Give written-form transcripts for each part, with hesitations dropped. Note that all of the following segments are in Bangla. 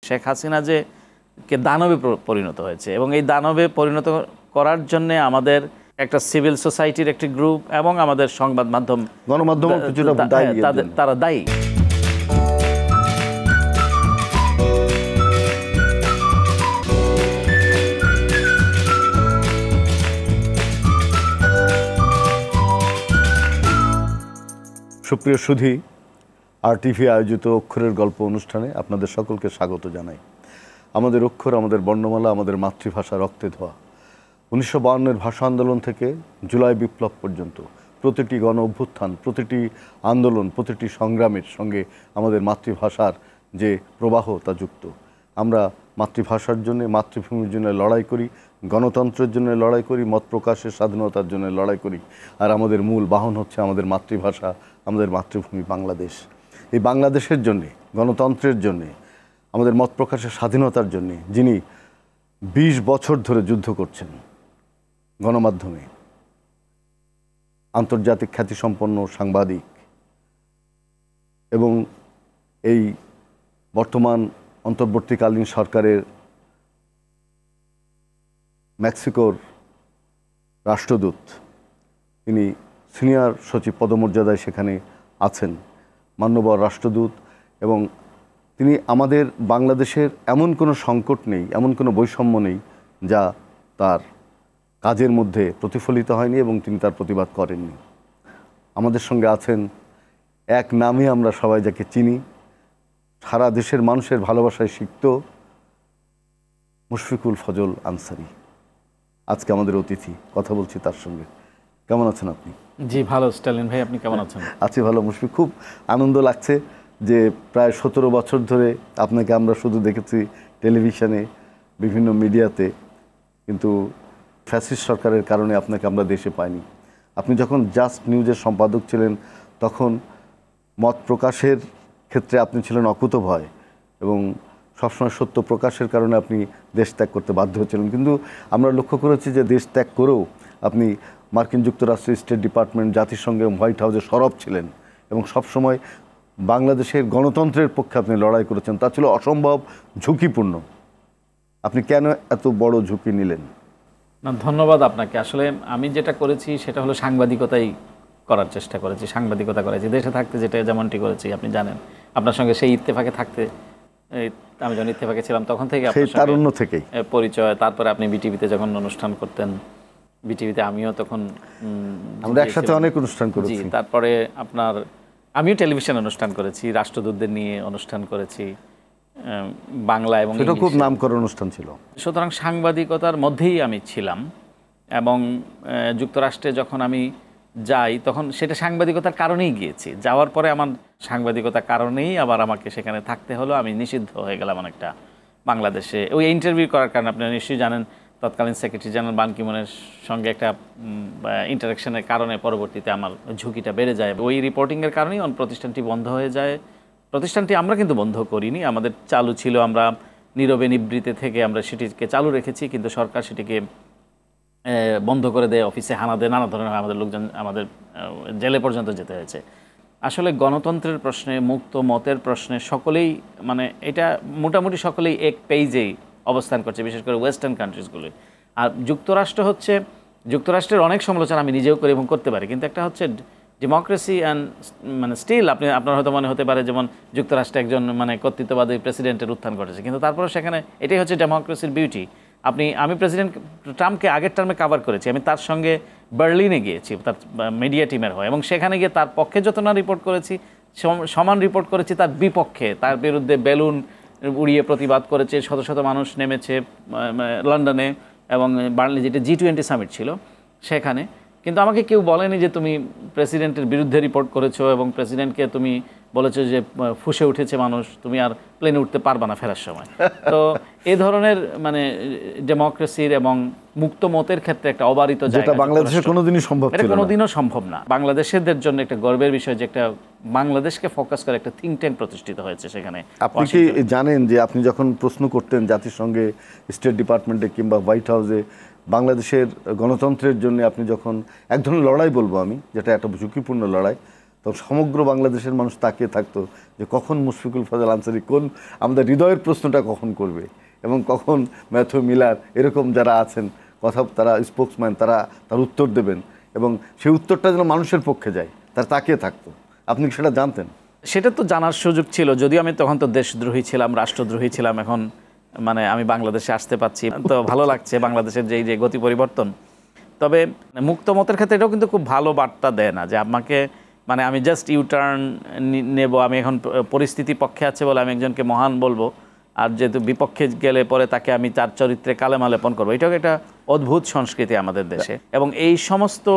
শেখ হাসিনা যে দানবে পরিণত হয়েছে এবং এই দানবে পরিণত করার জন্য আমাদের একটা সিভিল সোসাইটির একটি গ্রুপ এবং আমাদের সংবাদ মাধ্যম গণমাধ্যম তারা দায়ী। সুপ্রিয় সুধী, RTV আয়োজিত অক্ষরের গল্প অনুষ্ঠানে আপনাদের সকলকে স্বাগত জানাই। আমাদের অক্ষর, আমাদের বর্ণমালা, আমাদের মাতৃভাষা রক্তে ধোয়া। 1952-এর ভাষা আন্দোলন থেকে জুলাই বিপ্লব পর্যন্ত প্রতিটি গণ অভ্যুত্থান, প্রতিটি আন্দোলন, প্রতিটি সংগ্রামের সঙ্গে আমাদের মাতৃভাষার যে প্রবাহ তা যুক্ত। আমরা মাতৃভাষার জন্য, মাতৃভূমির জন্য লড়াই করি, গণতন্ত্রের জন্য লড়াই করি, মত প্রকাশের স্বাধীনতার জন্য লড়াই করি। আর আমাদের মূল বাহন হচ্ছে আমাদের মাতৃভাষা, আমাদের মাতৃভূমি বাংলাদেশ। এই বাংলাদেশের জন্যে, গণতন্ত্রের জন্যে, আমাদের মত প্রকাশের স্বাধীনতার জন্যে যিনি 20 বছর ধরে যুদ্ধ করছেন গণমাধ্যমে, আন্তর্জাতিক খ্যাতিসম্পন্ন সাংবাদিক এবং এই বর্তমান অন্তর্বর্তীকালীন সরকারের মেক্সিকোর রাষ্ট্রদূত, তিনি সিনিয়র সচিব পদমর্যাদায় সেখানে আছেন, মান্যবর রাষ্ট্রদূত। এবং তিনি আমাদের বাংলাদেশের এমন কোনো সংকট নেই, এমন কোনো বৈষম্য নেই যা তার কাজের মধ্যে প্রতিফলিত হয়নি এবং তিনি তার প্রতিবাদ করেননি। আমাদের সঙ্গে আছেন, এক নামে আমরা সবাই যাকে চিনি, সারা দেশের মানুষের ভালোবাসায় সিক্ত মুশফিকুল ফজল আনসারী আজকে আমাদের অতিথি। কথা বলছি তার সঙ্গে। কেমন আছেন আপনি? জি ভালো স্টালিন ভাই, আপনি কেমন আছেন? আছি ভালো মুশফিক। খুব আনন্দ লাগছে যে প্রায় 17 বছর ধরে আপনাকে আমরা শুধু দেখেছি টেলিভিশনে, বিভিন্ন মিডিয়াতে, কিন্তু ফ্যাসিস্ট সরকারের কারণে আপনাকে আমরা দেশে পাইনি। আপনি যখন জাস্ট নিউজের সম্পাদক ছিলেন তখন মত প্রকাশের ক্ষেত্রে আপনি ছিলেন অকুতভয় এবং সবসময় সত্য প্রকাশের কারণে আপনি দেশ ত্যাগ করতে বাধ্য হয়েছিলেন। কিন্তু আমরা লক্ষ্য করেছি যে দেশ ত্যাগ করেও আপনি মার্কিন যুক্তরাষ্ট্রের স্টেট ডিপার্টমেন্ট, জাতিসংঘে, হোয়াইট হাউসে সরব ছিলেন এবং সবসময় বাংলাদেশের গণতন্ত্রের পক্ষে আপনি লড়াই করেছেন। তা ছিল অসম্ভব ঝুঁকিপূর্ণ। আপনি কেন এত বড় ঝুঁকি নিলেন? না, ধন্যবাদ আপনাকে। আসলে আমি যেটা করেছি সেটা হলো সাংবাদিকতাই করার চেষ্টা করেছি, সাংবাদিকতা করেছি দেশে থাকতে, যেটা যেমনটি করেছি আপনি জানেন। আপনার সঙ্গে সেই ইত্তেফাকে থাকতে, আমি যখন ইত্তেফাকে ছিলাম তখন থেকে আপনার সঙ্গে পরিচয়। তারপরে আপনি বিটিভিতে যখন অনুষ্ঠান করতেন, বিটিভিতে আমিও তখন, আমরা একসাথে অনেক অনুষ্ঠান করেছি। তারপরে আপনার আমিও টেলিভিশন অনুষ্ঠান করেছি, রাষ্ট্রদূতদের নিয়ে অনুষ্ঠান করেছি বাংলা এবং সেটা খুব নামকরা অনুষ্ঠান ছিল। সুতরাং সাংবাদিকতার মধ্যেই আমি ছিলাম এবং যুক্তরাষ্ট্রে যখন আমি যাই তখন সেটা সাংবাদিকতার কারণেই গিয়েছি। যাওয়ার পরে আমার সাংবাদিকতার কারণেই আবার আমাকে সেখানে থাকতে হলো। আমি নিষিদ্ধ হয়ে গেলাম অনেকটা বাংলাদেশে। ওই ইন্টারভিউ করার কারণে আপনারা নিশ্চয়ই জানেন, তৎকালীন সেক্রেটারি জেনারেল বান কি মুনের সঙ্গে একটা ইন্টারাকশনের কারণে পরবর্তীতে আমার ঝুঁকিটা বেড়ে যায়। ওই রিপোর্টিংয়ের কারণেই প্রতিষ্ঠানটি বন্ধ হয়ে যায়। প্রতিষ্ঠানটি আমরা কিন্তু বন্ধ করিনি, আমাদের চালু ছিল। আমরা নীরবে নিবৃত্তি থেকে আমরা সেটিকে চালু রেখেছি, কিন্তু সরকার সেটিকে বন্ধ করে দেয়, অফিসে হানা দেয়, নানা ধরনের আমাদের লোকজন, আমাদের জেলে পর্যন্ত যেতে হয়েছে। আসলে গণতন্ত্রের প্রশ্নে, মুক্ত মতের প্রশ্নে সকলেই, মানে এটা মোটামুটি সকলেই এক পেজেই অবস্থান করছে, বিশেষ করে ওয়েস্টার্ন কান্ট্রিজগুলোই। আর যুক্তরাষ্ট্র হচ্ছে, যুক্তরাষ্ট্রের অনেক সমালোচনা আমি নিজেও করি এবং করতে পারি, কিন্তু একটা হচ্ছে ডেমোক্রেসি অ্যান্ড মানে স্টিল আপনার হয়তো মনে হতে পারে যেমন যুক্তরাষ্ট্রে একজন মানে কর্তৃত্ববাদী প্রেসিডেন্টের উত্থান ঘটেছে, কিন্তু তারপরে সেখানে এটাই হচ্ছে ডেমোক্রেসির বিউটি। আমি প্রেসিডেন্ট ট্রাম্পকে আগের টার্মে কাভার করেছি, আমি তার সঙ্গে বার্লিনে গিয়েছি তার মিডিয়া টিমের হয়ে, এবং সেখানে গিয়ে তার পক্ষে যত না রিপোর্ট করেছি সমান রিপোর্ট করেছি তার বিপক্ষে। তার বিরুদ্ধে বেলুন উড়িয়ে প্রতিবাদ করেছে, শত শত মানুষ নেমেছে লন্ডনে এবং বার্লিনে, যেটা G20 সামিট ছিল সেখানে। কিন্তু আমাকে কেউ বলেনি যে তুমি প্রেসিডেন্টের বিরুদ্ধে রিপোর্ট করেছো এবং প্রেসিডেন্টকে তুমি বলেছো যে ফুঁসে উঠেছে মানুষ, তুমি আর প্লেনে উঠতে পারবা না ফেরার সময়। তো এই ধরনের মানে ডেমোক্রেসির এবং মুক্ত মতের ক্ষেত্রে একটা অবারিত জায়গা বাংলাদেশে কোনোদিনই সম্ভব ছিল না, কোনোদিনও সম্ভব না। বাংলাদেশিদের জন্য একটা গর্বের বিষয় যে একটা বাংলাদেশকে ফোকাস করে একটা থিঙ্ক ট্যাঙ্ক প্রতিষ্ঠিত হয়েছে সেখানে। আপনি কি জানেন যে আপনি যখন প্রশ্ন করতেন জাতিসংঘে, স্টেট ডিপার্টমেন্টে কিংবা হোয়াইট হাউসে বাংলাদেশের গণতন্ত্রের জন্য, আপনি যখন এক ধরনের লড়াই বলবো আমি, যেটা একটা ঝুঁকিপূর্ণ লড়াই, তো সমগ্র বাংলাদেশের মানুষ তাকিয়ে থাকতো যে কখন মুশফিকুল ফাজাল আনসারী কোন আমাদের হৃদয়ের প্রশ্নটা কখন করবে এবং কখন ম্যাথু মিলার এরকম যারা আছেন কথা তারা স্পোক্সম্যান তার উত্তর দেবেন এবং সেই উত্তরটা যেন মানুষের পক্ষে যায় তারা তাকিয়ে থাকতো। আপনি কি সেটা জানতেন? সেটা তো জানার সুযোগ ছিল, যদিও আমি তখন তো দেশদ্রোহী ছিলাম, রাষ্ট্রদ্রোহী ছিলাম। এখন মানে আমি বাংলাদেশে আসতে পারছি, তো ভালো লাগছে বাংলাদেশের যে গতি পরিবর্তন। তবে মুক্ত মতের ক্ষেত্রে এটাও কিন্তু খুব ভালো বার্তা দেয় না যে আমাকে মানে আমি জাস্ট ইউটার্ন নেব, আমি এখন পরিস্থিতি পক্ষে আছে বলে আমি একজনকে মহান বলবো, আর যেহেতু বিপক্ষে গেলে পরে তাকে আমি তার চরিত্রে কালেমা লেপন করবো। এটাও একটা অদ্ভুত সংস্কৃতি আমাদের দেশে। এবং এই সমস্ত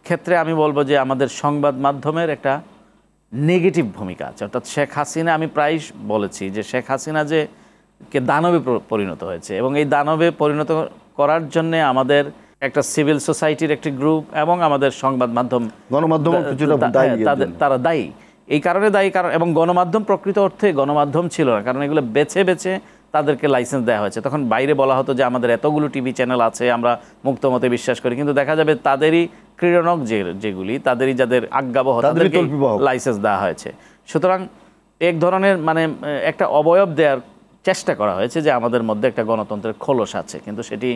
ক্ষেত্রে আমি বলবো যে আমাদের সংবাদ মাধ্যমের একটা নেগেটিভ ভূমিকা আছে। অর্থাৎ শেখ হাসিনা, আমি প্রায় বলেছি যে শেখ হাসিনা যে দানবে পরিণত হয়েছে, এবং এই দানবে পরিণত করার জন্যে আমাদের একটা সিভিল সোসাইটির একটি গ্রুপ এবং আমাদের সংবাদ মাধ্যম, গণমাধ্যম তারা দায়ী। এই কারণে দায়ী, কারণ এবং গণমাধ্যম প্রকৃত অর্থে গণমাধ্যম ছিল না, কারণ এগুলো বেছে বেছে তাদেরকে লাইসেন্স দেওয়া হয়েছে। তখন বাইরে বলা হতো যে আমাদের এতগুলো টিভি চ্যানেল আছে, আমরা মুক্ত মতে বিশ্বাস করি, কিন্তু দেখা যাবে তাদেরই ক্রীড়নক যেগুলি, তাদেরই যাদের আজ্ঞাবহ তাদেরকে লাইসেন্স দেওয়া হয়েছে। সুতরাং এক ধরনের মানে একটা অবয়ব দেওয়ার চেষ্টা করা হয়েছে যে আমাদের মধ্যে একটা গণতন্ত্রের খোলস আছে, কিন্তু সেটি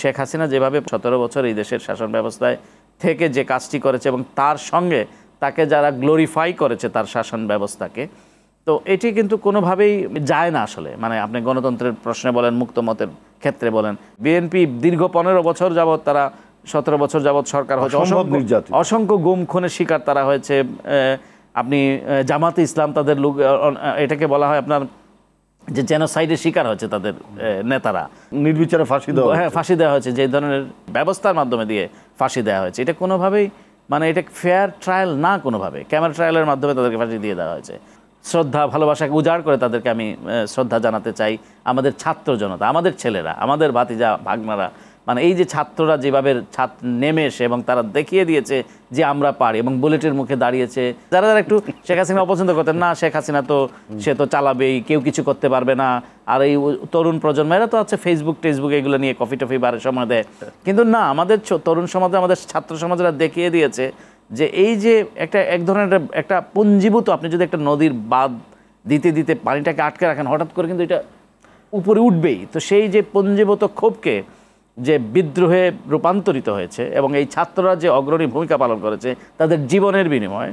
শেখ হাসিনা যেভাবে 17 বছর এই দেশের শাসন ব্যবস্থায় থেকে যে কাজটি করেছে এবং তার সঙ্গে তাকে যারা গ্লোরিফাই করেছে তার শাসন ব্যবস্থাকে, তো এটি কিন্তু কোনোভাবেই যায় না আসলে। মানে আপনি গণতন্ত্রের প্রশ্নে বলেন, মুক্ত মতের ক্ষেত্রে বলেন, বিএনপি দীর্ঘ 15 বছর যাবৎ, তারা 17 বছর যাবৎ সরকার হয়েছে, অসংখ্য গুম খুনের শিকার তারা হয়েছে। আপনি জামাতে ইসলাম, তাদের লোক, এটাকে বলা হয় আপনার যে জেনোসাইডের শিকার হয়েছে তাদের নেতারা, নির্বিচারে ফাঁসি দেওয়া, হ্যাঁ ফাঁসি দেওয়া হয়েছে, যে ধরনের ব্যবস্থার মাধ্যমে দিয়ে ফাঁসি দেওয়া হয়েছে, এটা কোনোভাবেই মানে এটা ফেয়ার ট্রায়াল না, কোনোভাবে ক্যামেরা ট্রায়ালের মাধ্যমে তাদেরকে ফাঁসি দিয়ে দেওয়া হয়েছে। শ্রদ্ধা ভালোবাসাকে উজাড় করে তাদেরকে আমি শ্রদ্ধা জানাতে চাই। আমাদের ছাত্র জনতা, আমাদের ছেলেরা, আমাদের ভাতিজা ভাগনারা, মানে এই যে ছাত্ররা যেভাবে নেমে এসে এবং তারা দেখিয়ে দিয়েছে যে আমরা পারি, এবং বুলেটের মুখে দাঁড়িয়েছে। যারা যারা একটু শেখ হাসিনা অপছন্দ করতেন, না শেখ হাসিনা তো সে তো চালাবেই, কেউ কিছু করতে পারবে না, আর এই তরুণ প্রজন্ম এরা তো আছে ফেসবুক এগুলো নিয়ে কফি টফি বারের সময় দেয়, কিন্তু না, আমাদের তরুণ সমাজে, আমাদের ছাত্র সমাজরা দেখিয়ে দিয়েছে যে এই যে এক ধরনের একটা পুঞ্জীভূত, আপনি যদি একটা নদীর বাঁধ দিতে দিতে পানিটাকে আটকে রাখেন, হঠাৎ করে কিন্তু এটা উপরে উঠবেই। তো সেই যে পুঞ্জীভূত ক্ষোভকে যে বিদ্রোহে রূপান্তরিত হয়েছে, এবং এই ছাত্ররা যে অগ্রণী ভূমিকা পালন করেছে তাদের জীবনের বিনিময়ে,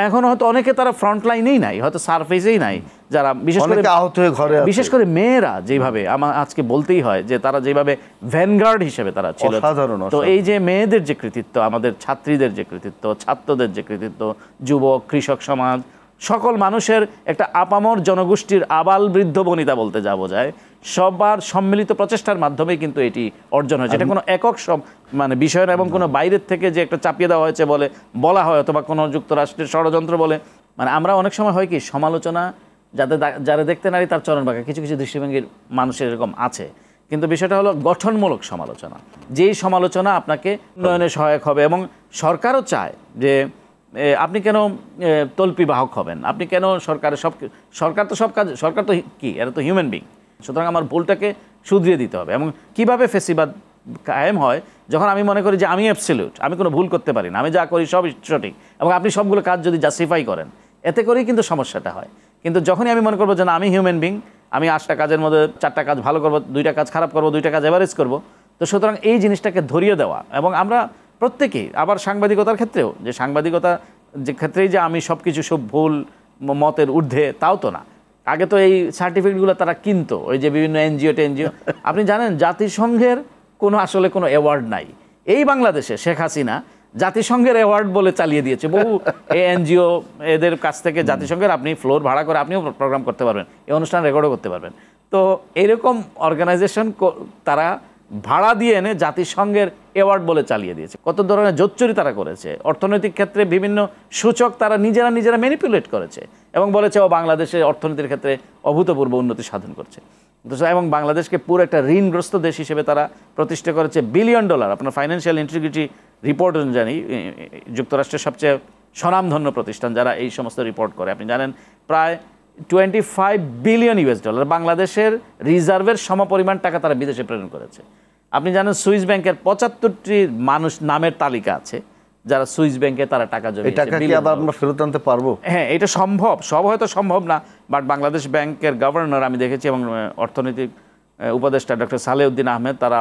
এখন হয়তো অনেকে তারা ফ্রন্ট লাইনেই নাই, হয়তো সারফেসেই নাই, যারা বিশেষ করে মেয়েরা যেভাবে আমার আজকে বলতেই হয় যে তারা যেভাবে ভ্যানগার্ড হিসেবে তারা ছিল। তো এই যে মেয়েদের যে কৃতিত্ব, আমাদের ছাত্রীদের যে কৃতিত্ব, ছাত্রদের যে কৃতিত্ব, যুবক, কৃষক সমাজ, সকল মানুষের একটা আপামর জনগোষ্ঠীর আবাল বৃদ্ধ বনিতা বলতে যা বোঝায়, সবার সম্মিলিত প্রচেষ্টার মাধ্যমে কিন্তু এটি অর্জন হয়েছে। এটা কোনো একক মানে বিষয় না, এবং কোনো বাইরের থেকে যে একটা চাপিয়ে দেওয়া হয়েছে বলে বলা হয়, অথবা কোনো যুক্তরাষ্ট্রের ষড়যন্ত্র বলে। মানে আমরা অনেক সময় হয় কি, সমালোচনা যারা দেখতে নারী তার চরণ বাঁকা, কিছু কিছু দৃষ্টিভঙ্গির মানুষের এরকম আছে, কিন্তু বিষয়টা হলো গঠনমূলক সমালোচনা, যেই সমালোচনা আপনাকে উন্নয়নে সহায়ক হবে। এবং সরকারও চায় যে আপনি কেন তল্পি বাহক হবেন, আপনি কেন সরকার তো সব কাজ, সরকার তো কি, এরা তো হিউম্যান বিং। সুতরাং আমার ভুলটাকে শুধরিয়ে দিতে হবে। এবং কিভাবে ফেসিবাদ কায়েম হয়, যখন আমি মনে করি যে আমি অ্যাবসলিউট, আমি কোনো ভুল করতে পারি না, আমি যা করি সব সঠিক, এবং আপনি সবগুলো কাজ যদি জাস্টিফাই করেন, এতে করেই কিন্তু সমস্যাটা হয়। কিন্তু যখনই আমি মনে করবো যে না, আমি হিউম্যান বিং, আমি 8টা কাজের মধ্যে 4টা কাজ ভালো করবো, 2টা কাজ খারাপ করবো, 2টা কাজ এভারেজ করবো, তো সুতরাং এই জিনিসটাকে ধরিয়ে দেওয়া। এবং আমরা প্রত্যেকেই, আবার সাংবাদিকতার ক্ষেত্রেও, যে সাংবাদিকতা যে ক্ষেত্রেই যে আমি সব কিছু সব ভুল মতের ঊর্ধ্বে, তাও তো না। আগে তো এই সার্টিফিকেটগুলো তারা কিনতো, ওই যে বিভিন্ন এনজিও। আপনি জানেন জাতিসংঘের আসলে কোনো অ্যাওয়ার্ড নাই এই বাংলাদেশে। শেখ হাসিনা জাতিসংঘের অ্যাওয়ার্ড বলে চালিয়ে দিয়েছে বহু এনজিও, এদের কাছ থেকে জাতিসংঘের আপনি ফ্লোর ভাড়া করে আপনিও প্রোগ্রাম করতে পারবেন, এই অনুষ্ঠান রেকর্ডও করতে পারবেন। তো এরকম অর্গানাইজেশন তারা ভাড়া দিয়ে এনে জাতিসংঘের অ্যাওয়ার্ড বলে চালিয়ে দিয়েছে। কত ধরনের জোচ্চুরি তারা করেছে, অর্থনৈতিক ক্ষেত্রে বিভিন্ন সূচক তারা নিজেরা ম্যানিপুলেট করেছে, এবং বলেছে ও বাংলাদেশের অর্থনীতির ক্ষেত্রে অভূতপূর্ব উন্নতি সাধন করছে। এবং বাংলাদেশকে পুরো একটা ঋণগ্রস্ত দেশ হিসেবে তারা প্রতিষ্ঠা করেছে। $1 বিলিয়ন, আপনার ফাইন্যান্সিয়াল ইন্টিগ্রিটি রিপোর্ট অনুযায়ী যুক্তরাষ্ট্রের সবচেয়ে স্বনামধন্য প্রতিষ্ঠান যারা এই সমস্ত রিপোর্ট করে, আপনি জানেন প্রায় $25 বিলিয়ন বাংলাদেশের রিজার্ভের সমপরিমাণ টাকা তারা বিদেশে প্রেরণ করেছে। আপনি জানেন সুইস ব্যাংকের 75টি মানুষ নামের তালিকা আছে, যারা সুইস ব্যাংকে তারা টাকা এই জমিয়েছে। টাকা কি আবার আমরা ফেরত আনতে পারবো? হ্যাঁ, এটা সম্ভব, সব হয়তো সম্ভব না, বাট বাংলাদেশ ব্যাংকের গভর্নর আমি দেখেছি এবং অর্থনৈতিক উপদেষ্টা ডক্টর সালেউদ্দিন আহমেদ তারা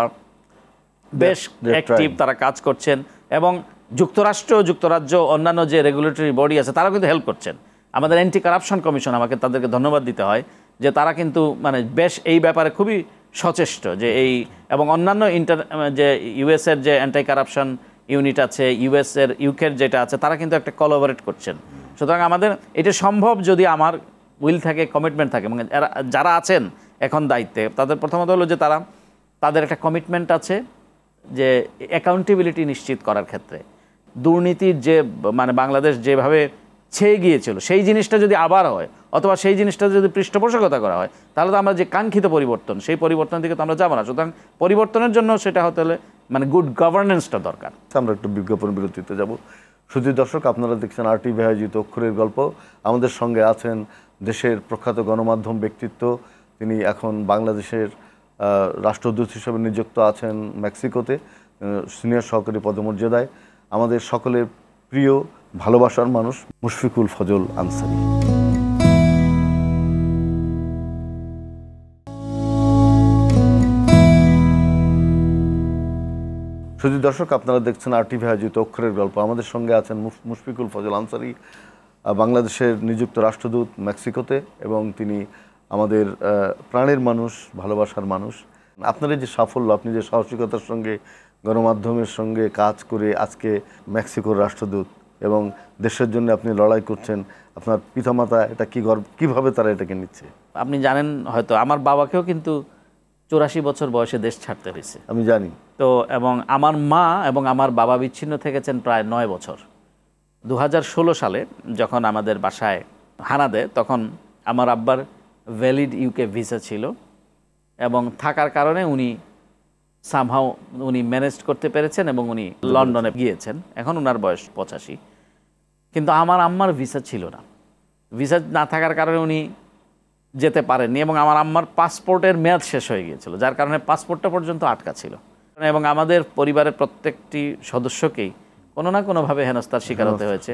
বেশ অ্যাক্টিভ, তারা কাজ করছেন এবং যুক্তরাজ্য অন্যান্য যে রেগুলেটরি বডি আছে তারা কিন্তু হেল্প করছেন। আমাদের অ্যান্টি কারাপশন কমিশন, আমাকে তাদেরকে ধন্যবাদ দিতে হয় যে তারা কিন্তু মানে বেশ এই ব্যাপারে খুবই সচেষ্ট যে এই, এবং অন্যান্য যে ইউএসের যে অ্যান্টি কারাপশন ইউনিট আছে, ইউকের যেটা আছে, তারা কিন্তু একটা কোলাবোরেট করছেন। সুতরাং আমাদের এটা সম্ভব যদি আমার উইল থাকে, কমিটমেন্ট থাকে। এবং যারা আছেন এখন দায়িত্বে তাদের প্রথমত হলো যে তাদের একটা কমিটমেন্ট আছে যে অ্যাকাউন্টেবিলিটি নিশ্চিত করার ক্ষেত্রে দুর্নীতির যে মানে বাংলাদেশ যেভাবে ছেয়ে গিয়েছিল সেই জিনিসটা যদি আবার হয়, অথবা সেই জিনিসটা যদি পৃষ্ঠপোষকতা করা হয়, তাহলে তো আমরা যে কাঙ্ক্ষিত পরিবর্তন, সেই পরিবর্তনের দিকে তো আমরা যাবো না। সুতরাং পরিবর্তনের জন্য সেটা হতে হলে মানে গুড গভর্নেন্সটা দরকার। আমরা একটু বিজ্ঞাপন বিরতিতে যাব। শুধু দর্শক, আপনারা দেখছেন RTV আয়োজিত অক্ষরের গল্প। আমাদের সঙ্গে আছেন দেশের প্রখ্যাত গণমাধ্যম ব্যক্তিত্ব, তিনি এখন বাংলাদেশের রাষ্ট্রদূত হিসেবে নিযুক্ত আছেন মেক্সিকোতে, সিনিয়র সহকারী পদমর্যাদায়। আমাদের সকলের প্রিয় ভালোবাসার মানুষ মুশফিকুল ফজল আনসারী। শুধু দর্শক, আপনারা দেখছেন RTV আয়োজিত অক্ষরের গল্প। আমাদের সঙ্গে আছেন মুশফিকুল ফজল আনসারী, বাংলাদেশের নিযুক্ত রাষ্ট্রদূত মেক্সিকোতে, এবং তিনি আমাদের প্রাণের মানুষ, ভালোবাসার মানুষ। আপনার এই যে সাফল্য, আপনি যে সাহসিকতার সঙ্গে গণমাধ্যমের সঙ্গে কাজ করে আজকে মেক্সিকোর রাষ্ট্রদূত এবং দেশের জন্য আপনি লড়াই করছেন, আপনার পিতামাতা এটা কিভাবে তারা এটাকে নিচ্ছে? আপনি জানেন হয়তো, আমার বাবাকেও কিন্তু 84 বছর বয়সে দেশ ছাড়তে হয়েছে, আমি জানি। তো এবং আমার মা এবং আমার বাবা বিচ্ছিন্ন থেকেছেন প্রায় 9 বছর। 2016 সালে যখন আমাদের বাসায় হানা দেয়, তখন আমার আব্বার ভ্যালিড ইউকে ভিসা ছিল এবং থাকার কারণে উনি সামহাও ম্যানেজ করতে পেরেছেন এবং উনি লন্ডনে গিয়েছেন। এখন ওনার বয়স 85, কিন্তু আমার আম্মার ভিসা ছিল না। ভিসা না থাকার কারণে উনি যেতে পারেননি এবং আমার আম্মার পাসপোর্টের মেয়াদ শেষ হয়ে গিয়েছিল, যার কারণে পাসপোর্টটা পর্যন্ত আটকা ছিল। এবং আমাদের পরিবারের প্রত্যেকটি সদস্যকেই কোনো না কোনোভাবে হেনস্থার শিকার হতে হয়েছে।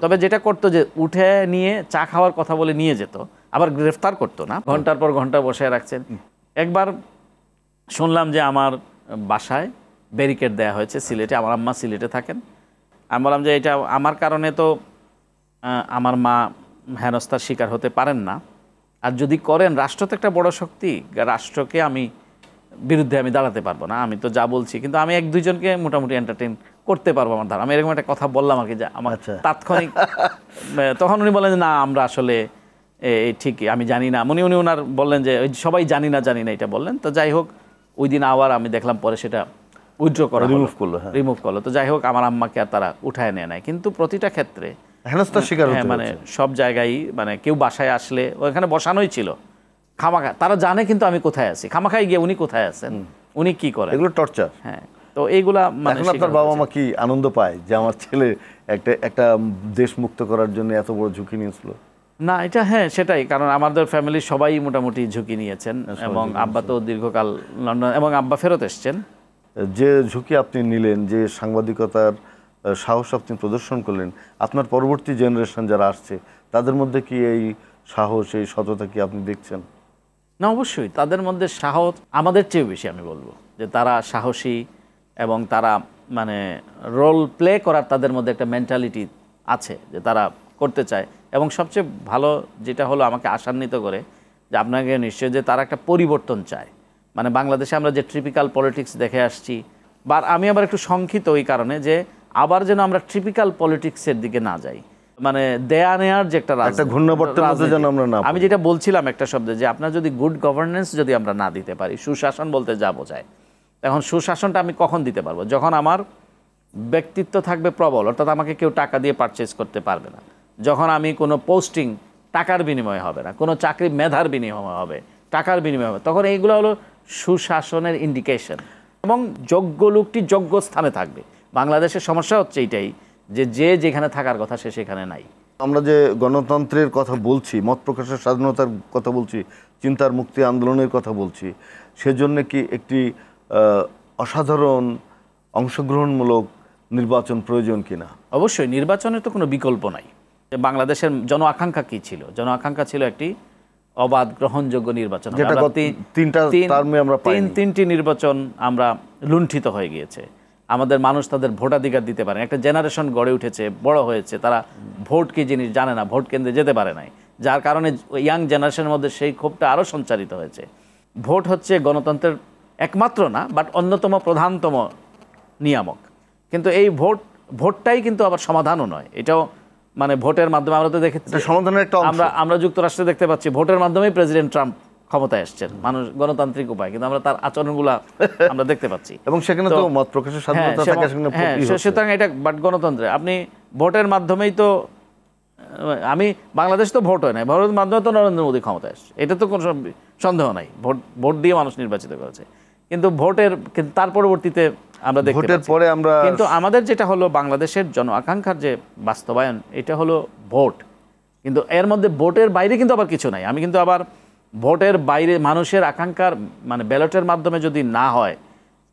তবে যেটা করতো যে উঠে নিয়ে চা খাওয়ার কথা বলে নিয়ে যেত, আবার গ্রেফতার করতো না, ঘন্টার পর ঘন্টা বসে রাখছেন। একবার শুনলাম যে আমার বাসায় ব্যারিকেড দেওয়া হয়েছে সিলেটে, আমার আম্মা সিলেটে থাকেন। আমি বললাম যে এটা আমার কারণে তো আমার মা হেনস্থার শিকার হতে পারেন না, আর যদি করেন রাষ্ট্র তো একটা বড় শক্তি, রাষ্ট্রকে বিরুদ্ধে আমি দাঁড়াতে পারবো না, আমি তো যা বলছি, কিন্তু আমি 1-2 জনকে মোটামুটি এন্টারটেইন করতে পারবো আমার ধারা। আমি এরকম একটা কথা বললাম আর কি, যে আমার তাৎক্ষণিক তখন উনি বললেন যে না, আমরা আসলে ঠিক আমি জানি না। উনি ওনার বললেন যে সবাই জানি না এটা বললেন। তো যাই হোক, ওই দিন আবার আমি দেখলাম পরে সেটা উইথড্র করা, রিমুভ করলো। তো যাই হোক, আমার আম্মাকে আর তারা উঠায় নেয় নাই। কিন্তু প্রতিটা ক্ষেত্রে হেনস্থার শিকার হতে মানে সব জায়গায় মানে কেউ বাসায় আসলে ওখানে বসানোই ছিল খামাখা, তারা জানে কিন্তু আমি কোথায় আছি, খামাখাই গিয়ে উনি কোথায় আছেন, উনি কি করেন, এগুলো টর্চার। হ্যাঁ, তো এইগুলা মানে আপনার বাবা মা কি আনন্দ পায় যে আমার ছেলে একটা দেশ মুক্ত করার জন্য এত বড় ঝুঁকি নিয়েছিল? না, এটা হ্যাঁ সেটাই, কারণ আমাদের ফ্যামিলির সবাই মোটামুটি ঝুঁকি নিয়েছেন এবং আব্বা তো দীর্ঘকাল লন্ডন, এবং আব্বা ফেরত এসছেন। যে ঝুঁকি আপনি নিলেন, যে সাংবাদিকতার সাহস আপনি প্রদর্শন করলেন, আপনার পরবর্তী জেনারেশন যারা আসছে তাদের মধ্যে কি এই সাহস, এই সততা কি আপনি দেখছেন? না, অবশ্যই তাদের মধ্যে সাহস আমাদের চেয়ে বেশি, আমি বলবো যে তারা সাহসী এবং তারা মানে রোল প্লে করার তাদের মধ্যে একটা মেন্টালিটি আছে যে তারা করতে চায়। এবং সবচেয়ে ভালো যেটা হলো আমাকে আশান্বিত করে যে আপনাকে নিশ্চয় যে তারা একটা পরিবর্তন চায়। মানে বাংলাদেশে আমরা যে ট্রিপিক্যাল পলিটিক্স দেখে আসছি, বা আমি আবার একটু শঙ্কিত ওই কারণে যে আবার যেন আমরা ট্রিপিক্যাল পলিটিক্সের দিকে না যাই, মানে দেয়া নেয়ার যে একটা ঘূর্ণাবর্তের মধ্যে যেন আমরা না। আমি যেটা বলছিলাম একটা শব্দে, যে আপনার যদি গুড গভর্নেন্স যদি আমরা না দিতে পারি, সুশাসন বলতে যা বোঝায়, এখন সুশাসনটা আমি কখন দিতে পারবো? যখন আমার ব্যক্তিত্ব থাকবে প্রবল, অর্থাৎ আমাকে কেউ টাকা দিয়ে পারচেজ করতে পারবে না, যখন আমি কোনো পোস্টিং টাকার বিনিময়ে হবে না, কোনো চাকরি মেধার বিনিময়ে হবে, টাকার বিনিময়ে হবে, তখন এইগুলো হলো সুশাসনের ইন্ডিকেশন। এবং যোগ্য লোকটি যোগ্য স্থানে থাকবে। বাংলাদেশের সমস্যা হচ্ছে এইটাই যে যেখানে থাকার কথা সে সেখানে নাই। আমরা যে গণতন্ত্রের কথা বলছি, মত প্রকাশের স্বাধীনতার কথা বলছি, চিন্তার মুক্তি আন্দোলনের কথা বলছি, সেজন্য কি একটি অসাধারণ অংশগ্রহণমূলক নির্বাচন প্রয়োজন কিনা? অবশ্যই নির্বাচনের তো কোনো বিকল্প নাই। বাংলাদেশের জন আকাঙ্ক্ষা কি ছিল? জন আকাঙ্ক্ষা ছিল একটি অবাধ গ্রহণযোগ্য নির্বাচন। তিনটি নির্বাচন আমরা লুণ্ঠিত হয়ে গিয়েছে। আমাদের মানুষ তাদের ভোটাধিকার দিতে পারে, একটা জেনারেশন গড়ে উঠেছে, বড় হয়েছে, তারা ভোট কি জিনিস জানে না, ভোট কেন্দ্রে যেতে পারে নাই, যার কারণে ইয়াং জেনারেশনের মধ্যে সেই ক্ষোভটা আরও সঞ্চারিত হয়েছে। ভোট হচ্ছে গণতন্ত্রের একমাত্র না, বাট অন্যতম প্রধানতম নিয়ামক। কিন্তু এই ভোটটাই কিন্তু আবার সমাধানও নয়। এটাও মানে ভোটের মাধ্যমে আমরা তো দেখেছি সমাধানের একটা আমরা যুক্তরাষ্ট্রে দেখতে পাচ্ছি ভোটের মাধ্যমেই প্রেসিডেন্ট ট্রাম্প ক্ষমতায় আসছেন, মানুষ গণতান্ত্রিক উপায়, কিন্তু আমরা তার আচরণগুলা আমরা দেখতে পাচ্ছি এবং সেখানে তো মত প্রকাশের স্বাধীনতা থাকে। সুতরাং এটা বাট গণতন্ত্রে আপনি ভোটের মাধ্যমেই তো, আমি বাংলাদেশ তো ভোট হয় না, ভোটের মাধ্যমে তো নরেন্দ্র মোদী ক্ষমতায় আসছে, এটা তো কোনো সন্দেহ নাই। ভোট দিয়ে মানুষ নির্বাচিত করেছে, কিন্তু তার পরবর্তীতে আমরা দেখতে পাচ্ছি। কিন্তু আমাদের যেটা হলো বাংলাদেশের জন আকাঙ্ক্ষার যে বাস্তবায়ন, এটা হলো ভোট। কিন্তু এর মধ্যে ভোটের বাইরে কিন্তু আবার কিছু নাই। আমি কিন্তু আবার ভোটের বাইরে মানুষের আকাঙ্ক্ষার মানে ব্যালটের মাধ্যমে যদি না হয়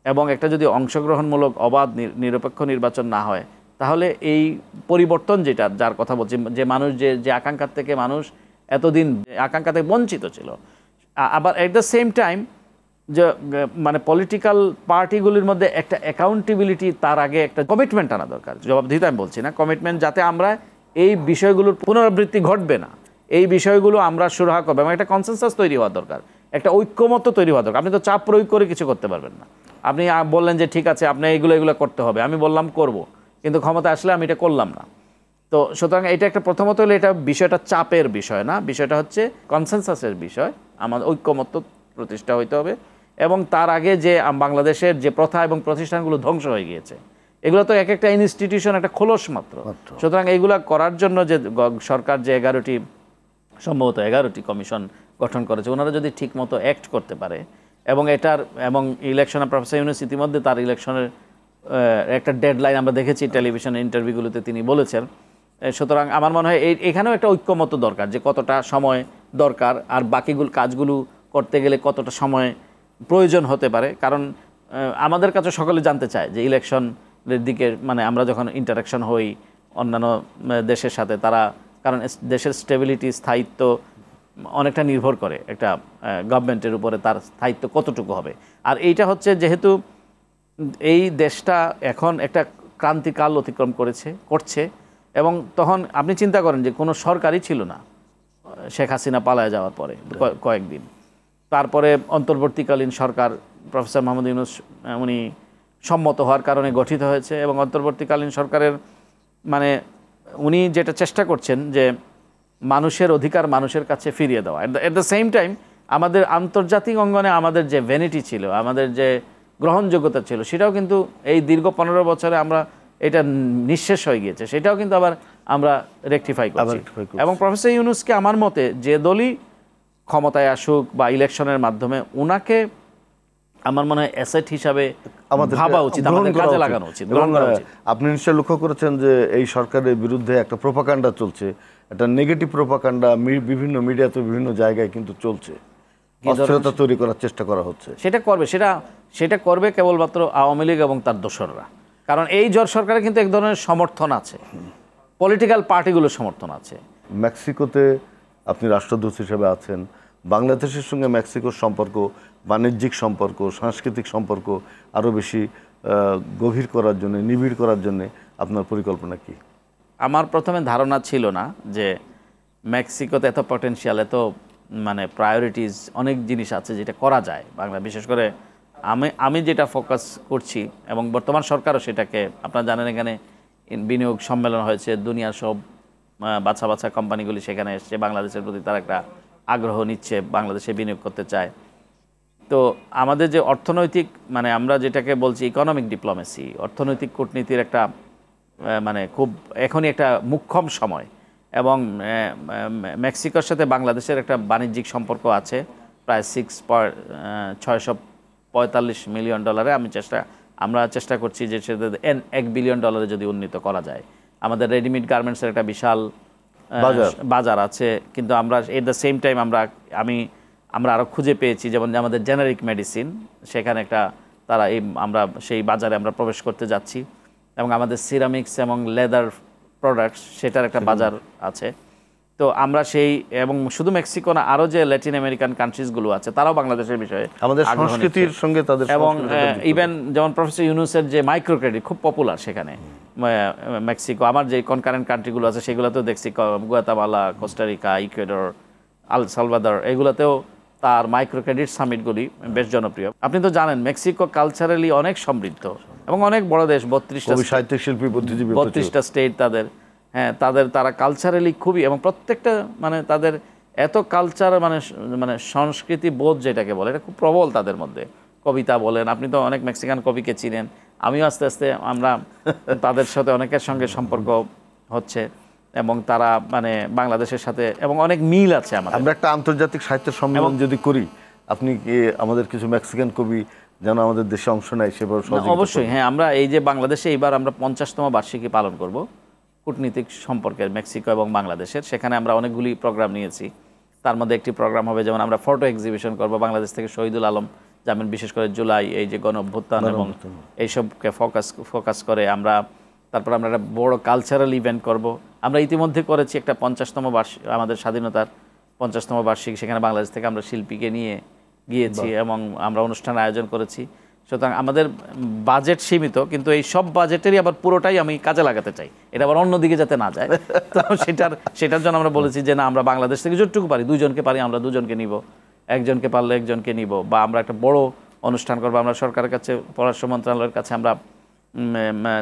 এবং একটা যদি অংশগ্রহণমূলক অবাধ নিরপেক্ষ নির্বাচন না হয়, তাহলে এই পরিবর্তন যার কথা বলছি, যে মানুষ যে আকাঙ্ক্ষার থেকে মানুষ এতদিন আকাঙ্ক্ষা থেকে বঞ্চিত ছিল, আবার এট দ্য সেম টাইম যে মানে পলিটিক্যাল পার্টিগুলির মধ্যে একটা অ্যাকাউন্টেবিলিটি, তার আগে একটা কমিটমেন্ট আনা দরকার। জবাবদিহিতা আমি বলছি না, কমিটমেন্ট, যাতে আমরা এই বিষয়গুলোর পুনরাবৃত্তি ঘটবে না, এই বিষয়গুলো আমরা সুরাহা করবো এবং একটা কনসেনসাস তৈরি হওয়া দরকার, একটা ঐক্যমত্য তৈরি হওয়া দরকার। আপনি তো চাপ প্রয়োগ করে কিছু করতে পারবেন না। আপনি বললেন যে ঠিক আছে আপনি এগুলো করতে হবে, আমি বললাম করব, কিন্তু ক্ষমতা আসলে আমি এটা করলাম না। তো সুতরাং এটা একটা প্রথমত হলো এটা বিষয়টা চাপের বিষয় না, বিষয়টা হচ্ছে কনসেনসাসের বিষয়। আমাদের ঐক্যমত্য প্রতিষ্ঠা হইতে হবে এবং তার আগে যে বাংলাদেশের যে প্রথা এবং প্রতিষ্ঠানগুলো ধ্বংস হয়ে গিয়েছে, এগুলো তো এক একটা ইনস্টিটিউশন একটা খোলস মাত্র। সুতরাং এইগুলো করার জন্য যে সরকার যে 11টি সম্ভবত 11টি কমিশন গঠন করেছে, ওনারা যদি ঠিকমতো অ্যাক্ট করতে পারে এবং ইলেকশনে প্রফেসর ইউনূস ইতিমধ্যে তার ইলেকশনের একটা ডেডলাইন আমরা দেখেছি টেলিভিশন ইন্টারভিউগুলোতে তিনি বলেছেন। সুতরাং আমার মনে হয় এখানেও একটা ঐক্যমত্য দরকার, যে কতটা সময় দরকার আর বাকিগুলো কাজগুলো করতে গেলে কতটা সময় প্রয়োজন হতে পারে। কারণ আমাদের কাছে সকলে জানতে চায় যে ইলেকশনের দিকে মানে আমরা যখন ইন্টারাকশন হই অন্যান্য দেশের সাথে, তারা কারণ দেশের স্টেবিলিটি, স্থায়িত্ব অনেকটা নির্ভর করে একটা গভর্নমেন্টের উপরে, তার স্থায়িত্ব কতটুকু হবে। আর এইটা হচ্ছে যেহেতু এই দেশটা এখন একটা ক্রান্তিকাল অতিক্রম করছে এবং তখন আপনি চিন্তা করেন যে কোনো সরকারই ছিল না শেখ হাসিনা পালায় যাওয়ার পরে কয়েকদিন, তারপরে অন্তর্বর্তীকালীন সরকার প্রফেসর মোহাম্মদ ইউনূস উনি সম্মত হওয়ার কারণে গঠিত হয়েছে এবং অন্তর্বর্তীকালীন সরকারের মানে উনি যেটা চেষ্টা করছেন যে মানুষের অধিকার মানুষের কাছে ফিরিয়ে দেওয়া। এট দ্য সেম টাইম আমাদের আন্তর্জাতিক অঙ্গনে আমাদের যে ভ্যানিটি ছিল, আমাদের যে গ্রহণযোগ্যতা ছিল, সেটাও কিন্তু এই দীর্ঘ 15 বছরে আমরা এটা নিঃশেষ হয়ে গিয়েছে, সেটাও কিন্তু আবার আমরা রেকটিফাই করছি। এবং প্রফেসর ইউনূসকে আমার মতে যে দলই ক্ষমতায় আসুক বা ইলেকশনের মাধ্যমে ওনাকে আমার মনে হয় অ্যাসেট হিসাবে ভাবা উচিত, আমাদের কাজে লাগানো উচিত। আপনি নিশ্চয় লক্ষ্য করেছেন যে এই সরকারের বিরুদ্ধে একটা প্রোপাগান্ডা চলছে, একটা নেগেটিভ প্রোপাগান্ডা বিভিন্ন মিডিয়াতে বিভিন্ন জায়গায় কিন্তু চলছে, অস্থিরতা তৈরি করার চেষ্টা করা হচ্ছে। সেটা করবে কেবলমাত্র আওয়ামী লীগ এবং তার দোসররা। কারণ এই জোট সরকারে কিন্তু এক ধরনের সমর্থন আছে, পলিটিক্যাল পার্টিগুলোর সমর্থন আছে। মেক্সিকোতে আপনি রাষ্ট্রদূত হিসেবে আছেন, বাংলাদেশের সঙ্গে মেক্সিকোর সম্পর্ক, বাণিজ্যিক সম্পর্ক, সাংস্কৃতিক সম্পর্ক আরও বেশি গভীর করার জন্য, নিবিড় করার জন্য আপনার পরিকল্পনা কি? আমার প্রথমে ধারণা ছিল না যে মেক্সিকোতে এত পটেনশিয়াল, এত মানে প্রায়োরিটিস, অনেক জিনিস আছে যেটা করা যায় বাংলা। বিশেষ করে আমি যেটা ফোকাস করছি এবং বর্তমান সরকারও সেটাকে, আপনারা জানেন এখানে বিনিয়োগ সম্মেলন হয়েছে, দুনিয়ার সব বাছা বাছা কোম্পানিগুলি সেখানে এসছে, বাংলাদেশের প্রতি তারা একটা আগ্রহ নিচ্ছে, বাংলাদেশে বিনিয়োগ করতে চায়। তো আমাদের যে অর্থনৈতিক মানে আমরা যেটাকে বলছি ইকোনমিক ডিপ্লোমেসি, অর্থনৈতিক কূটনীতির একটা মানে খুব এখনই একটা মুখ্যম সময় এবং মেক্সিকোর সাথে বাংলাদেশের একটা বাণিজ্যিক সম্পর্ক আছে প্রায় $645 মিলিয়ন। আমরা চেষ্টা করছি যে সেটা $1 বিলিয়ন যদি উন্নীত করা যায়। আমাদের রেডিমেড গার্মেন্টসের একটা বিশাল বাজার আছে, কিন্তু আমরা এট দ্য সেম টাইম আমরা আরও খুঁজে পেয়েছি, যেমন আমাদের জেনারিক মেডিসিন, সেখানে একটা আমরা সেই বাজারে আমরা প্রবেশ করতে যাচ্ছি এবং আমাদের সিরামিক্স এবং লেদার প্রোডাক্টস সেটার একটা বাজার আছে। তো আমরা সেই এবং শুধু মেক্সিকো না, আরও যে ল্যাটিন আমেরিকান কান্ট্রিজগুলো আছে তারাও বাংলাদেশের বিষয়ে আমাদের আগ্রহ সংস্কৃতির নিচ্ছে। সঙ্গে তাদের এবং সংস্কৃতিটা যুক্ত। ইভেন যেমন প্রফেসর ইউনুসের যে মাইক্রো ক্রেডিট খুব পপুলার সেখানে মেক্সিকো, আমার যে কনকারেন্ট কান্ট্রিগুলো আছে সেগুলোতেও দেখছি, গুয়াতামালা, কোস্টারিকা, ইকুয়েডর, আল সালভাদর, এগুলোতেও তার মাইক্রো ক্রেডিট সামিটগুলি বেশ জনপ্রিয়। আপনি তো জানেন মেক্সিকো কালচারালি অনেক সমৃদ্ধ এবং অনেক বড় দেশ, 32টা কবি, সাহিত্যিক, শিল্পী, বুদ্ধিজীবী, 32টা স্টেট তাদের। হ্যাঁ, তারা কালচারালি খুবই, এবং প্রত্যেকটা মানে তাদের এত কালচার মানে সংস্কৃতি বোধ যেটাকে বলে এটা খুব প্রবল তাদের মধ্যে। কবিতা বলেন, আপনি তো অনেক মেক্সিকান কবিকে চিনেন, আমিও আস্তে আস্তে আমরা তাদের সাথে অনেকের সঙ্গে সম্পর্ক হচ্ছে এবং তারা মানে বাংলাদেশের সাথে এবং অনেক মিল আছে আমাদের। আমরা একটা আন্তর্জাতিক সাহিত্য সম্মেলন যদি করি, আপনি কি আমাদের কিছু মেক্সিকান কবি যেন আমাদের দেশে অংশ নেয় সেভাবে সহযোগিতা অবশ্যই, করবেন? হ্যাঁ, আমরা এই যে বাংলাদেশে এইবার আমরা 50তম বার্ষিকী পালন করব কূটনীতিক সম্পর্কের মেক্সিকো এবং বাংলাদেশের। সেখানে আমরা অনেকগুলি প্রোগ্রাম নিয়েছি। তার মধ্যে একটি প্রোগ্রাম হবে যেমন আমরা ফটো এক্সিবিশন করব বাংলাদেশ থেকে শহীদুল আলম জামিন, বিশেষ করে জুলাই এই যে গণ অভ্যুত্থান এবং এইসবকে ফোকাস করে আমরা। তারপর আমরা একটা বড় কালচারাল ইভেন্ট করব। আমরা ইতিমধ্যে করেছি একটা 50তম বার্ষিক, আমাদের স্বাধীনতার 50তম বার্ষিকী, সেখানে বাংলাদেশ থেকে আমরা শিল্পীকে নিয়ে গিয়েছি এবং আমরা অনুষ্ঠান আয়োজন করেছি। সুতরাং আমাদের বাজেট সীমিত, কিন্তু এই সব বাজেটেরই আবার পুরোটাই আমি কাজে লাগাতে চাই, এটা আবার অন্যদিকে যাতে না যায়। তো সেটার জন্য আমরা বলেছি যে না, আমরা বাংলাদেশ থেকে যতটুকু পারি, দুজনকে পারি আমরা দুজনকে নিব, একজনকে পারলে একজনকে নিব, বা আমরা একটা বড় অনুষ্ঠান করবো। আমরা সরকারের কাছে, পররাষ্ট্র মন্ত্রণালয়ের কাছে আমরা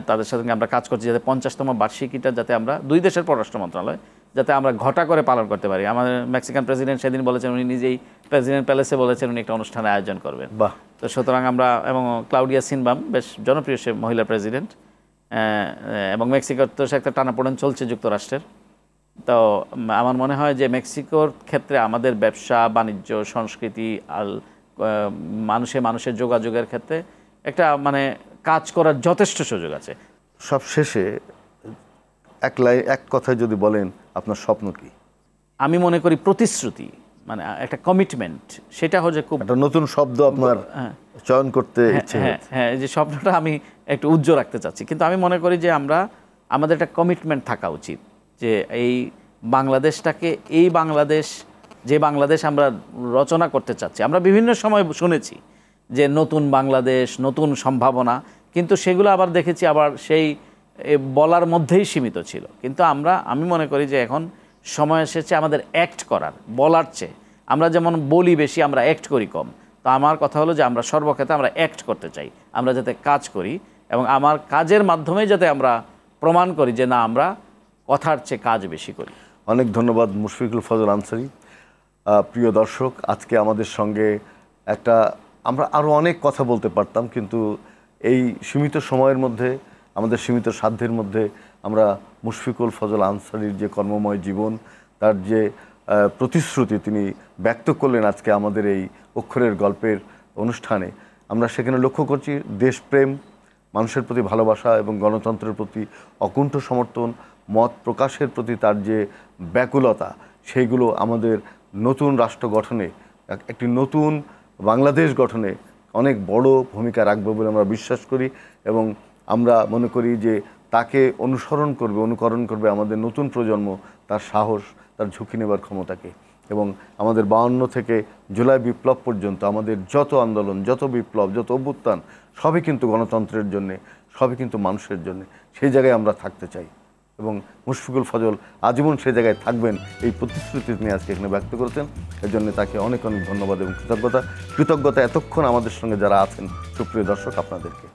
তাদের সাথে আমরা কাজ করছি যাতে 50তম বার্ষিকীটা যাতে আমরা দুই দেশের পররাষ্ট্র মন্ত্রণালয় যাতে আমরা ঘটা করে পালন করতে পারি। আমাদের মেক্সিকান প্রেসিডেন্ট সেদিন বলেছেন, উনি নিজেই প্রেসিডেন্ট প্যালেসে বলেছেন উনি একটা অনুষ্ঠানের আয়োজন করবেন। বাহ। তো সুতরাং আমরা, এবং ক্লাউডিয়া সিনবাম বেশ জনপ্রিয় সে মহিলা প্রেসিডেন্ট, এবং মেক্সিকোর তো সে একটা টানাপোড়েন চলছে যুক্তরাষ্ট্রের। তো আমার মনে হয় যে মেক্সিকোর ক্ষেত্রে আমাদের ব্যবসা বাণিজ্য, সংস্কৃতি আর মানুষের যোগাযোগের ক্ষেত্রে একটা মানে কাজ করার যথেষ্ট সুযোগ আছে। সব শেষে এক কথায় যদি বলেন আপনার স্বপ্ন কি? আমি মনে করি প্রতিশ্রুতি, মানে একটা কমিটমেন্ট, সেটা হচ্ছে খুব একটা নতুন শব্দ আপনার চয়ন করতে ইচ্ছে হচ্ছে। হ্যাঁ, এই যে স্বপ্নটা আমি একটু উজ্জ্বল রাখতে চাচ্ছি, কিন্তু আমি মনে করি যে আমাদের একটা কমিটমেন্ট থাকা উচিত যে এই বাংলাদেশটাকে, এই বাংলাদেশ যে বাংলাদেশ আমরা রচনা করতে চাচ্ছি, আমরা বিভিন্ন সময় শুনেছি যে নতুন বাংলাদেশ, নতুন সম্ভাবনা, কিন্তু সেগুলো আবার দেখেছি আবার সেই বলার মধ্যেই সীমিত ছিল। কিন্তু আমি মনে করি যে এখন সময় এসেছে আমাদের অ্যাক্ট করার, বলার চেয়ে। আমরা যেমন বলি বেশি, আমরা অ্যাক্ট করি কম। তো আমার কথা হলো যে আমরা সর্বক্ষেত্রে আমরা অ্যাক্ট করতে চাই, আমরা যাতে কাজ করি এবং আমার কাজের মাধ্যমে যাতে আমরা প্রমাণ করি যে না, আমরা কথার চেয়ে কাজ বেশি করি। অনেক ধন্যবাদ মুশফিকুল ফজল আনসারী। প্রিয় দর্শক, আজকে আমাদের সঙ্গে আমরা আরও অনেক কথা বলতে পারতাম, কিন্তু এই সীমিত সময়ের মধ্যে, আমাদের সীমিত সাধ্যের মধ্যে আমরা মুশফিকুল ফজল আনসারীর যে কর্মময় জীবন, তার যে প্রতিশ্রুতি তিনি ব্যক্ত করলেন আজকে আমাদের এই অক্ষরের গল্পের অনুষ্ঠানে, আমরা সেখানে লক্ষ্য করছি দেশপ্রেম, মানুষের প্রতি ভালোবাসা এবং গণতন্ত্রের প্রতি অকুণ্ঠ সমর্থন, মত প্রকাশের প্রতি তার যে ব্যাকুলতা, সেইগুলো আমাদের নতুন রাষ্ট্র গঠনে, একটি নতুন বাংলাদেশ গঠনে অনেক বড় ভূমিকা রাখবে বলে আমরা বিশ্বাস করি। এবং আমরা মনে করি যে তাকে অনুকরণ করবে আমাদের নতুন প্রজন্ম, তার সাহস, তার ঝুঁকি নেবার ক্ষমতাকে। এবং আমাদের 52 থেকে জুলাই বিপ্লব পর্যন্ত আমাদের যত আন্দোলন, যত বিপ্লব, যত অভ্যুত্থান, সবই কিন্তু গণতন্ত্রের জন্যে, সবই কিন্তু মানুষের জন্যে। সেই জায়গায় আমরা থাকতে চাই এবং মুশফিকুল ফজল আজীবন সেই জায়গায় থাকবেন, এই প্রতিশ্রুতি তিনি আজকে এখানে ব্যক্ত করেছেন। এর জন্য তাকে অনেক অনেক ধন্যবাদ এবং কৃতজ্ঞতা এতক্ষণ আমাদের সঙ্গে যারা আছেন সুপ্রিয় দর্শক আপনাদেরকে।